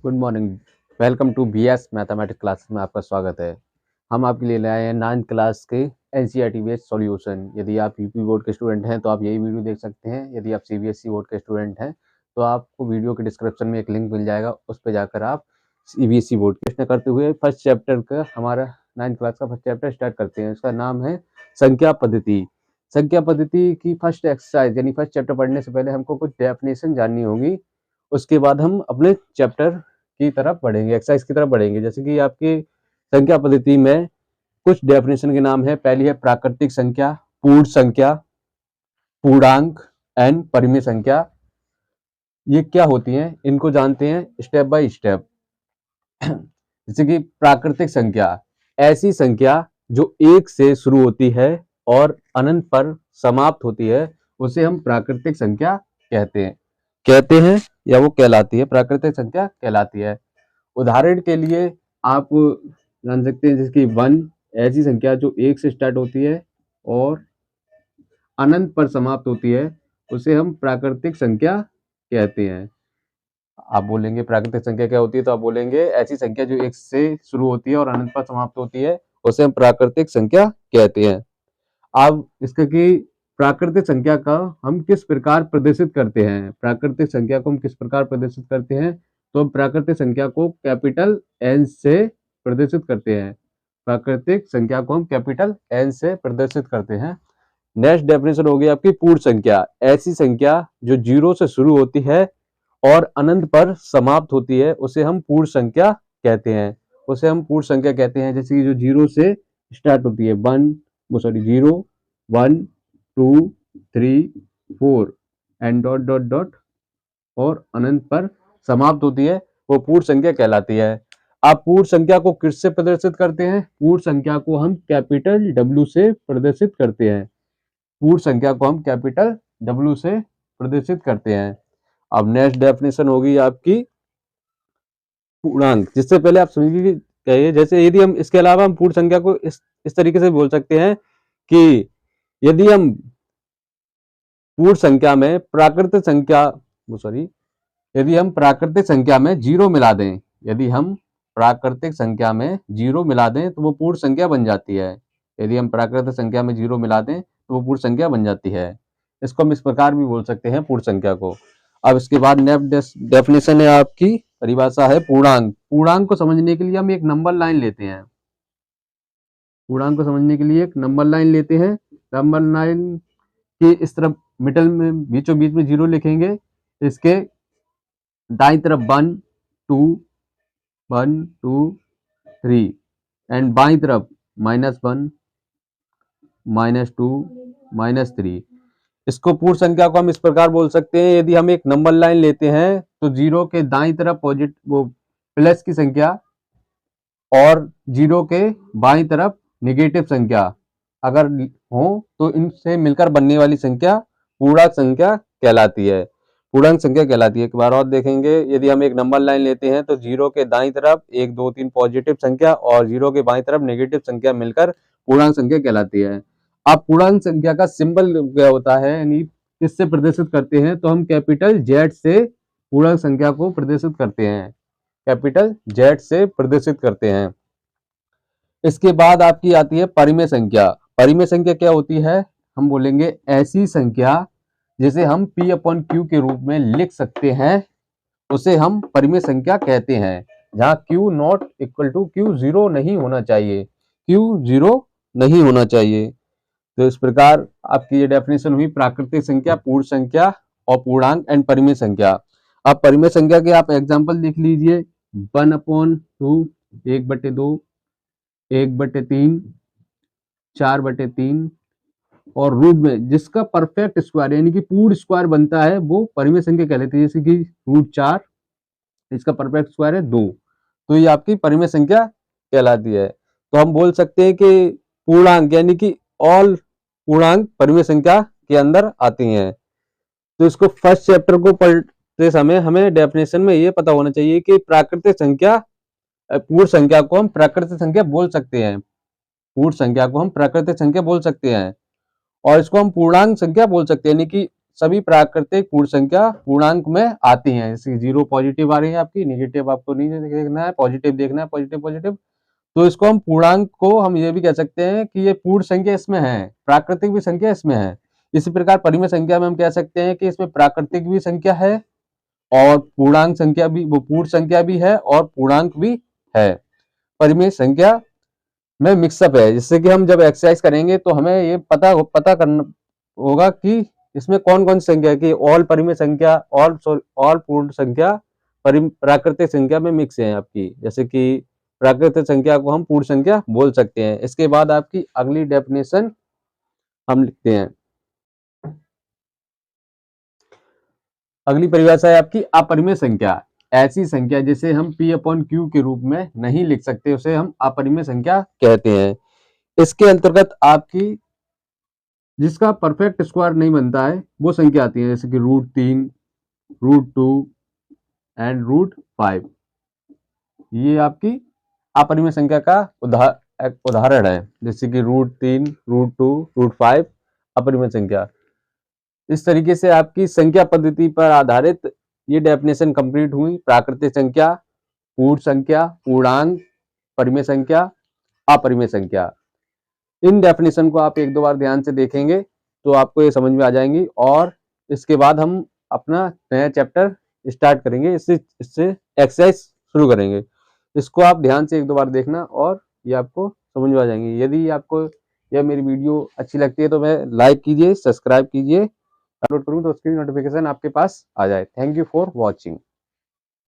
Good morning. Welcome to BS mathematics classes में आपका स्वागत है। हम आपके लिए लाए हैं 9th क्लास के एनसीईआरटी बेस्ड सॉल्यूशन। यदि आप यूपी बोर्ड के स्टूडेंट हैं तो आप यही वीडियो देख सकते हैं। यदि आप सीबीएसई बोर्ड के स्टूडेंट हैं तो आपको वीडियो के डिस्क्रिप्शन में एक लिंक मिल जाएगा, उस पर जाकर आप सीबीएसई बोर्ड प्रश्न करते हुए फर्स्ट चैप्टर का हमारा 9th क्लास का फर्स्ट चैप्टर स्टार्ट करते हैं। उसका नाम है संख्या पद्धति। संख्या पद्धति की फर्स्ट एक्सरसाइज यानी फर्स्ट चैप्टर पढ़ने से पहले हमको कुछ डेफिनेशन जाननी होगी। उसके बाद हम अपने चैप्टर की तरफ बढ़ेंगे, एक्सरसाइज की तरफ बढ़ेंगे। जैसे कि आपकी संख्या पद्धति में कुछ डेफिनेशन के नाम है। पहली है प्राकृतिक संख्या, पूर्ण संख्या, पूर्णांक एंड परिमेय संख्या। ये क्या होती हैं इनको जानते हैं स्टेप बाय स्टेप। जैसे कि प्राकृतिक संख्या, ऐसी संख्या जो एक से शुरू होती है और अनंत पर समाप्त होती है, उसे हम प्राकृतिक संख्या कहते हैं या वो कहलाती है, प्राकृतिक संख्या कहलाती है। उदाहरण के लिए आप जान सकते हैं जैसे कि 1 ऐसी संख्या जो एक से स्टार्ट होती है और अनंत पर समाप्त होती है, उसे हम प्राकृतिक संख्या कहते हैं। आप बोलेंगे प्राकृतिक संख्या क्या होती है, तो आप बोलेंगे ऐसी संख्या जो एक से शुरू होती है और अनंत पर समाप्त होती है, उसे हम प्राकृतिक संख्या कहते हैं। अब इसका कि प्राकृतिक संख्या का हम किस प्रकार प्रदर्शित करते हैं, प्राकृतिक संख्या को हम किस प्रकार प्रदर्शित करते हैं, तो हम प्राकृतिक संख्या को कैपिटल एन से प्रदर्शित करते हैं। प्राकृतिक संख्या को हम कैपिटल एन से प्रदर्शित करते हैं। नेक्स्ट डेफिनेशन होगी आपकी पूर्ण संख्या, ऐसी संख्या जो 0 से शुरू होती है और अनंत पर समाप्त होती है, उसे हम पूर्ण संख्या कहते हैं। उसे हम पूर्ण संख्या कहते हैं। जैसे कि जो 0 से स्टार्ट होती है, 0 1 2 3 4 एंड डॉट डॉट डॉट और अनंत पर समाप्त होती है, वो पूर्ण संख्या कहलाती है। आप पूर्ण संख्या को किससे प्रदर्शित करते हैं? पूर्ण संख्या को हम कैपिटल डब्ल्यू से प्रदर्शित करते हैं। पूर्ण संख्या को हम कैपिटल डब्ल्यू से प्रदर्शित करते हैं। अब नेक्स्ट डेफिनेशन होगी आपकी पूर्णांक, जिससे पहले आप समझिए। जैसे यदि हम इसके अलावा हम पूर्ण संख्या को इस तरीके से बोल सकते हैं कि यदि हम पूर्ण संख्या में प्राकृतिक संख्या यदि हम प्राकृतिक संख्या में 0 मिला दें, यदि हम प्राकृतिक संख्या में 0 मिला दें तो वो पूर्ण संख्या बन जाती है। यदि हम प्राकृतिक संख्या में 0 मिला दें तो वो पूर्ण संख्या बन जाती है। इसको हम इस प्रकार भी बोल सकते हैं पूर्ण संख्या को। अब इसके बाद नेक्स्ट डेफिनेशन है आपकी, परिभाषा है पूर्णांक। पूर्णांक को समझने के लिए हम एक नंबर लाइन लेते हैं। पूर्णांक को समझने के लिए एक नंबर लाइन लेते हैं। नंबर लाइन के इस तरफ मिडल में बीचों बीच में 0 लिखेंगे। इसके दाईं तरफ 1 2 1 2 3 एंड बाईं तरफ -1 -2 -3। इसको पूर्ण संख्या को हम इस प्रकार बोल सकते हैं। यदि हम एक नंबर लाइन लेते हैं तो 0 के दाईं तरफ वो प्लस की संख्या और 0 के बाईं तरफ नेगेटिव संख्या अगर हो तो इनसे मिलकर बनने वाली संख्या पूर्णांक संख्या कहलाती है। पूर्णांक संख्या कहलाती है। एक बार और देखेंगे, यदि हम एक नंबर लाइन लेते हैं तो 0 के दाईं तरफ 1 2 3 पॉजिटिव संख्या और 0 के बाईं तरफ नेगेटिव संख्या मिलकर पूर्णांक संख्या कहलाती है। अब पूर्णांक संख्या का सिंबल क्या होता है, यानी किससे प्रदर्शित करते हैं, तो हम कैपिटल जेड से पूर्णांक संख्या को प्रदर्शित करते हैं। कैपिटल जेड से प्रदर्शित करते हैं। इसके बाद आपकी आती है परिमेय संख्या। परिमेय संख्या क्या होती है? हम बोलेंगे ऐसी संख्या जिसे हम p अपॉन क्यू के रूप में लिख सकते हैं, उसे हम परिमेय संख्या कहते हैं। जहां q not equal to q 0 नहीं होना चाहिए, q 0 नहीं होना चाहिए। तो इस प्रकार आपकी ये डेफिनेशन हुई प्राकृतिक संख्या, पूर्ण संख्या और पूर्णांक एंड परिमेय संख्या। अब परिमेय संख्या के आप एग्जांपल लिख लीजिए। 1/2, 1/2, 1/3, 4/3 और रूट में जिसका परफेक्ट स्क्वायर यानी कि पूर्ण स्क्वायर बनता है वो परिमेय संख्या कहलाती है। जैसे कि √4, इसका परफेक्ट स्क्वायर है 2, तो ये आपकी परिमेय संख्या कहलाती है। तो हम बोल सकते हैं कि पूर्णांक यानी कि ऑल पूर्णांक परिमेय संख्या के अंदर आती हैं। तो इसको फर्स्ट चैप्टर को पढ़ते समय हमें डेफिनेशन में ये पता होना चाहिए कि प्राकृतिक संख्या, पूर्ण संख्या को हम प्राकृतिक संख्या बोल सकते हैं। पूर्ण संख्या को हम प्राकृतिक संख्या बोल सकते हैं और इसको हम पूर्णांक संख्या बोल सकते हैं। यानी कि सभी प्राकृतिक पूर्ण संख्या पूर्णांक में आती हैं। जैसे 0 पॉजिटिव आ रही है आपकी, नेगेटिव आपको नहीं देखना है, पॉजिटिव देखना है, पॉजिटिव पॉजिटिव। तो इसको हम पूर्णांक को हम ये भी कह सकते हैं कि ये पूर्ण संख्या इसमें है, प्राकृतिक भी संख्या इसमें है। इसी प्रकार परिमेय संख्या में हम कह सकते हैं कि इसमें प्राकृतिक भी संख्या है और पूर्णांक संख्या भी, वो पूर्ण संख्या भी है और पूर्णांक भी है। परिमेय संख्या में मिक्सअप है, जिससे कि हम जब एक्सरसाइज करेंगे तो हमें ये पता करना होगा कि इसमें कौन कौन सी संख्या है, कि ऑल परिमेय संख्या, ऑल पूर्ण संख्या प्राकृतिक संख्या में मिक्स है आपकी। जैसे कि प्राकृतिक संख्या को हम पूर्ण संख्या बोल सकते हैं। इसके बाद आपकी अगली डेफिनेशन हम लिखते हैं। अगली परिभाषा है आपकी अपरिमेय संख्या। ऐसी संख्या जिसे हम P/Q के रूप में नहीं लिख सकते, उसे हम अपरिमेय संख्या कहते हैं। इसके अंतर्गत आपकी जिसका परफेक्ट स्क्वायर नहीं बनता है वो संख्या आती है, जैसे कि √3, √2 एंड √5। ये आपकी अपरिमेय संख्या का उदाहरण है, जैसे कि √3, √2, √5 अपरिमेय संख्या। इस तरीके से आपकी संख्या पद्धति पर आधारित ये डेफिनेशन कंप्लीट हुई। प्राकृतिक संख्या, पूर्ण संख्या, पूर्णांक, परिमेय संख्या, अपरिमेय संख्या। इन डेफिनेशन को आप एक दो बार ध्यान से देखेंगे तो आपको ये समझ में आ जाएंगी, और इसके बाद हम अपना नया चैप्टर स्टार्ट करेंगे, इससे एक्सरसाइज शुरू करेंगे। इसको आप ध्यान से एक दो बार देखना और ये आपको समझ में आ जाएंगी। यदि आपको यह मेरी वीडियो अच्छी लगती है तो मैं लाइक कीजिए, सब्सक्राइब कीजिए, अपलोड करूँ तो उसकी नोटिफिकेशन आपके पास आ जाए। Thank you for watching.